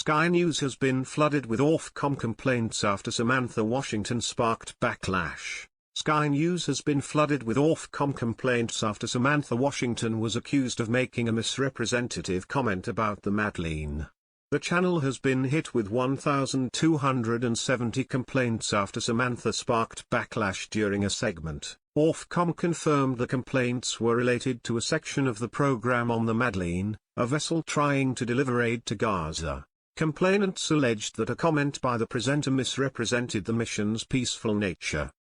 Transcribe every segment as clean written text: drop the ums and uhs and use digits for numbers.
Sky News has been flooded with Ofcom complaints after Samantha Washington sparked backlash. Sky News has been flooded with Ofcom complaints after Samantha Washington was accused of making a misrepresentative comment about the Madleen. The channel has been hit with 1,270 complaints after Samantha sparked backlash during a segment. Ofcom confirmed the complaints were related to a section of the program on the Madleen, a vessel trying to deliver aid to Gaza. Complainants alleged that a comment by the presenter misrepresented the mission's peaceful nature.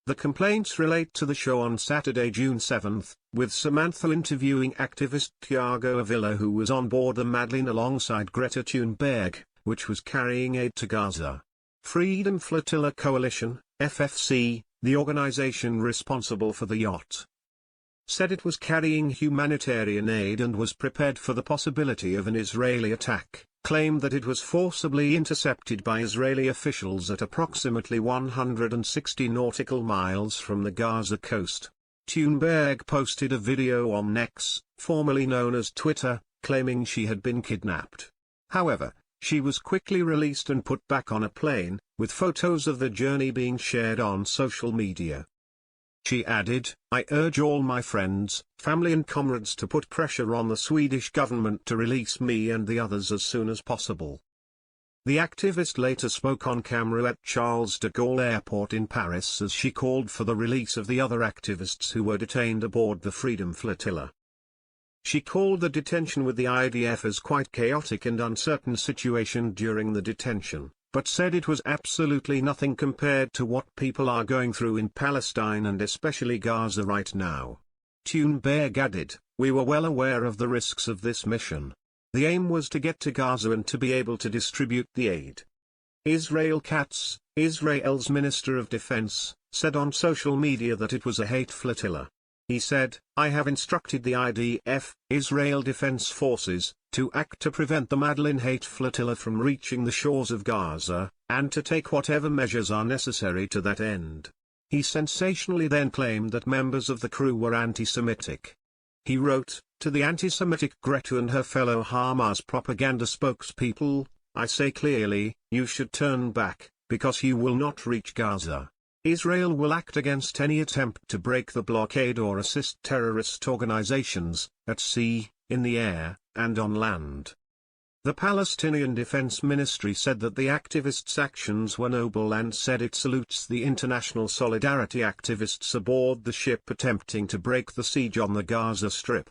The complaints relate to the show on Saturday, June 7, with Samantha interviewing activist Tiago Avila, who was on board the Madleen alongside Greta Thunberg, which was carrying aid to Gaza. Freedom Flotilla Coalition, FFC, the organization responsible for the yacht, said it was carrying humanitarian aid and was prepared for the possibility of an Israeli attack, claimed that it was forcibly intercepted by Israeli officials at approximately 160 nautical miles from the Gaza coast. Thunberg posted a video on X, formerly known as Twitter, claiming she had been kidnapped. However, she was quickly released and put back on a plane, with photos of the journey being shared on social media. She added, "I urge all my friends, family and comrades to put pressure on the Swedish government to release me and the others as soon as possible." The activist later spoke on camera at Charles de Gaulle Airport in Paris as she called for the release of the other activists who were detained aboard the Freedom Flotilla. She called the detention with the IDF as quite chaotic and uncertain situation during the detention, but said it was absolutely nothing compared to what people are going through in Palestine and especially Gaza right now. Thunberg added, "We were well aware of the risks of this mission. The aim was to get to Gaza and to be able to distribute the aid." Israel Katz, Israel's Minister of Defense, said on social media that it was a hate flotilla. He said, "I have instructed the IDF, Israel Defense Forces, to act to prevent the Madleen hate flotilla from reaching the shores of Gaza, and to take whatever measures are necessary to that end." He sensationally then claimed that members of the crew were anti-Semitic. He wrote, "To the anti-Semitic Greta and her fellow Hamas propaganda spokespeople, I say clearly, you should turn back, because you will not reach Gaza. Israel will act against any attempt to break the blockade or assist terrorist organizations, at sea, in the air, and on land." The Palestinian Defense Ministry said that the activists' actions were noble and said it salutes the international solidarity activists aboard the ship attempting to break the siege on the Gaza Strip.